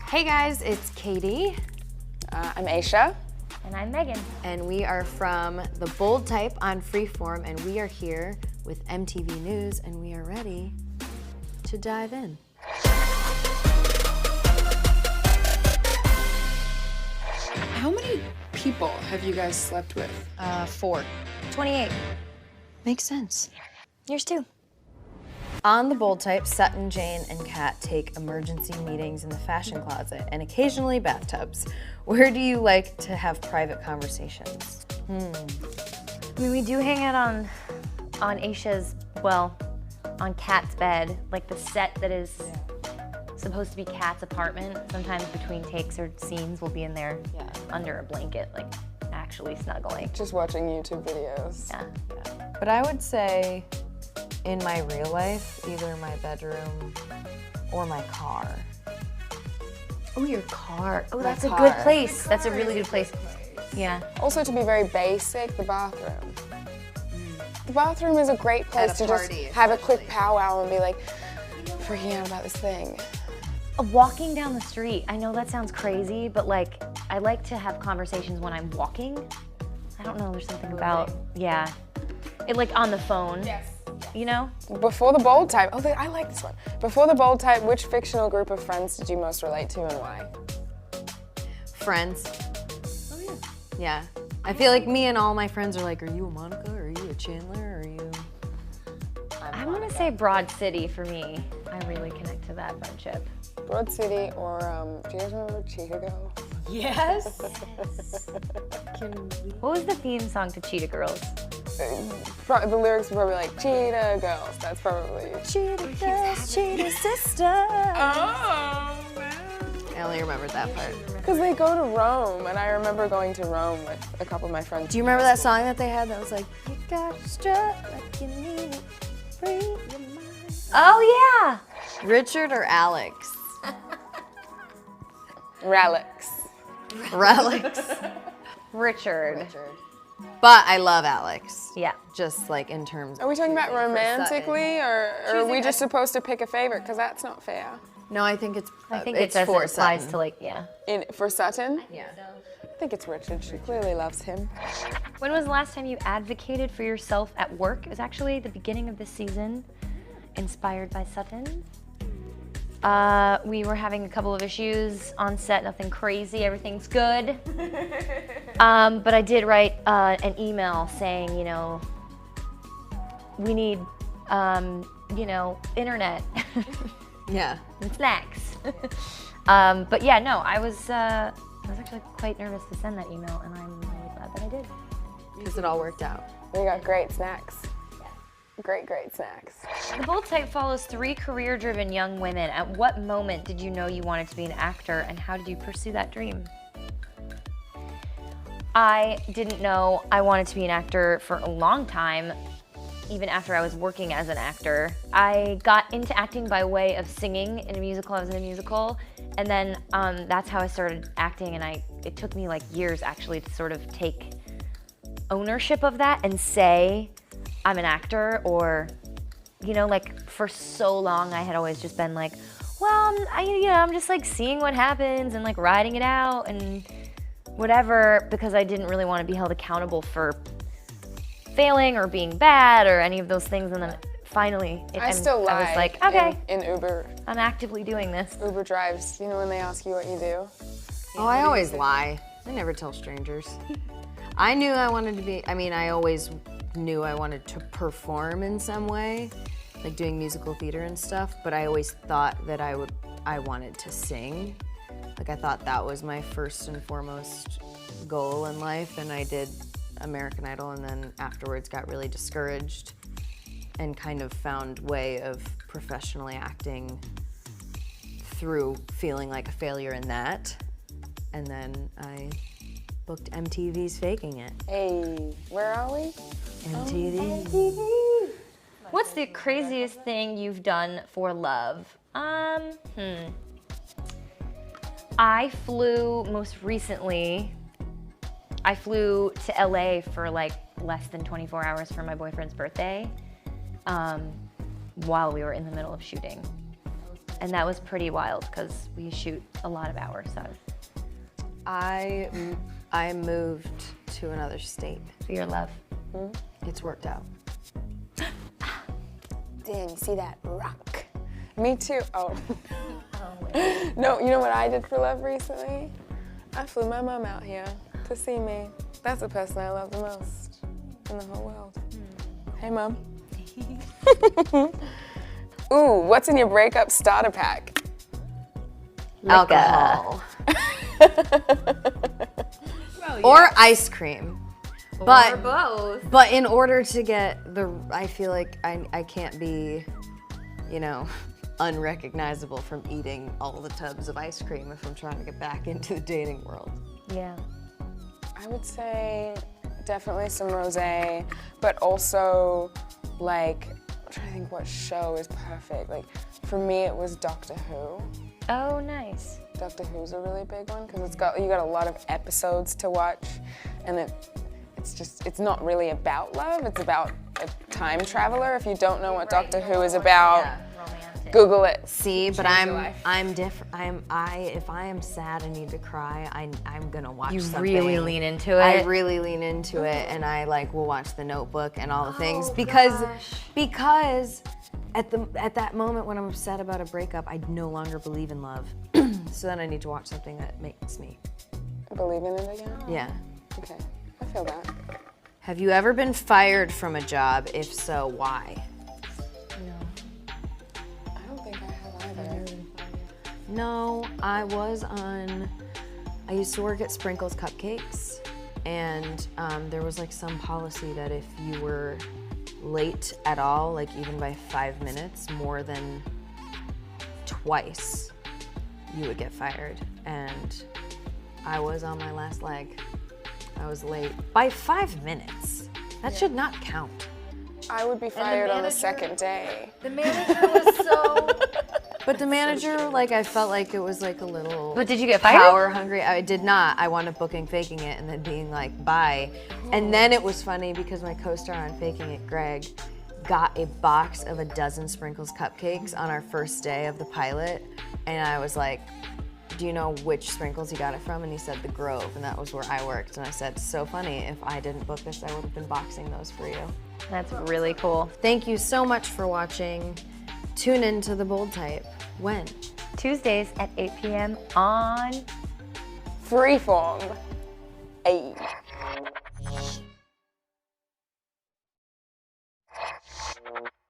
Hey guys, it's Katie. I'm Aisha. And I'm Meghann. And we are from The Bold Type on Freeform, and we are here with MTV News, and we are ready to dive in. How many people have you guys slept with? 4. 28. Makes sense. Yours too. On The Bold Type, Sutton, Jane, and Kat take emergency meetings in the fashion closet and occasionally bathtubs. Where do you like to have private conversations? I mean, we do hang out on Aisha's, on Kat's bed, like the set that is supposed to be Kat's apartment. Sometimes between takes or scenes, we'll be in there under a blanket, like actually snuggling. Just watching YouTube videos. Yeah. But I would say in my real life, either my bedroom or my car. Oh, your car. Oh, that's a car. good place. That's a really good place. Yeah. Also, to be very basic, the bathroom. The bathroom is a great place At a to just party, have a quick especially. powwow and be like, freaking out about this thing. Walking down the street, I know that sounds crazy, but like, I like to have conversations when I'm walking. I don't know, there's something about, it like on the phone. Yes. You know? Before The Bold Type, I like this one. Before The Bold Type, which fictional group of friends did you most relate to and why? Friends. Oh yeah. Yeah. I feel like me and all my friends are like, are you a Monica? Are you a Chandler? Are you? I'm gonna say Broad City for me. I really connect to that friendship. Broad City or, do you guys remember Cheetah Girls? Yes. What was the theme song to Cheetah Girls? The lyrics were probably like, Cheetah Girls. That's probably... Cheetah girls, cheetah sisters. Oh, man. I only remembered that part. Because they go to Rome, and I remember going to Rome with a couple of my friends. Do you remember that song that they had that was like, you gotta strut like you need it, free your mind? Oh yeah! Richard or Alex? Relics. Alex. Richard. But I love Alex. Yeah. Just like in terms of Are we talking about choosing for romantically, or are we just supposed to pick a favorite? Because that's not fair. No, I think it's I think it's it for applies Sutton. to like, yeah. For Sutton? Yeah. I think it's Richard. She clearly loves him. When was the last time you advocated for yourself at work? It was actually the beginning of this season, inspired by Sutton. We were having a couple of issues on set, nothing crazy, everything's good. But I did write an email saying, you know, we need, you know, internet Yeah. and snacks. But yeah, no, I was actually quite nervous to send that email, and I'm really glad that I did. Because it all worked out. We got great snacks. Great snacks. The Bold Type follows 3 career-driven young women. At what moment did you know you wanted to be an actor, and how did you pursue that dream? I didn't know I wanted to be an actor for a long time, even after I was working as an actor. I got into acting by way of singing in a musical. I was in a musical, and then that's how I started acting, and it took me like years actually to sort of take ownership of that and say, I'm an actor, or, you know, like for so long I had always just been like, well, I'm just like seeing what happens and like riding it out and whatever, because I didn't really want to be held accountable for failing or being bad or any of those things. And then finally, I still lie. I was like, okay, In Uber I'm actively doing this. drives. You know when they ask you what you do? Oh, I always lie. I never tell strangers. I knew I wanted to be, I always knew I wanted to perform in some way, like doing musical theater and stuff, but I always thought that I wanted to sing. Like I thought that was my first and foremost goal in life, and I did American Idol, and then afterwards got really discouraged and kind of found way of professionally acting through feeling like a failure in that. And then I booked MTV's Faking It. Hey, where are we? MTV. What's the craziest thing you've done for love? I flew most recently, I flew to LA for like less than 24 hours for my boyfriend's birthday while we were in the middle of shooting. and that was pretty wild because we shoot a lot of hours. So I moved to another state. for your love. It's worked out. Damn, you see that rock? Me too. Oh. No, you know what I did for love recently? I flew my mom out here to see me. That's the person I love the most in the whole world. Hey, Mom. Ooh, what's in your breakup starter pack? Alcohol. Or ice cream. But both. But in order to get I feel like I can't be, unrecognizable from eating all the tubs of ice cream if I'm trying to get back into the dating world. Yeah. I would say definitely some rosé, but also I'm trying to think what show is perfect. Like for me, it was Doctor Who. Oh, nice. Doctor Who's a really big one because you got a lot of episodes to watch, and it's not really about love. It's about a time traveler. If you don't know what Doctor Who is about, Romantic. Google it. See, but Change your life. I'm different. If I am sad and need to cry, I'm gonna watch You something. really lean into it. I really lean into it, and I will watch The Notebook and all the things because at that moment when I'm upset about a breakup, I no longer believe in love. So then I need to watch something that makes me. Believe in it again? Yeah. Okay, I feel that. Have you ever been fired from a job? If so, why? I don't think I have either. No, I used to work at Sprinkles Cupcakes, and there was some policy that if you were late at all, even by 5 minutes, more than twice, you would get fired. And I was on my last leg. I was late by 5 minutes. That should not count. I would be fired on the second day. The manager was so. But the manager, I felt like it was a little. But did you get fired? Power hungry. I did not. I wound up booking Faking It and then being bye. And then it was funny because my co-star on Faking It, Greg, got a box of a dozen Sprinkles cupcakes on our first day of the pilot. And I was like, do you know which Sprinkles you got it from? And he said The Grove, and that was where I worked. And I said, so funny, if I didn't book this, I would have been boxing those for you. That's really cool. Thank you so much for watching. Tune in to The Bold Type. When? Tuesdays at 8 p.m. on Freeform. Ayy.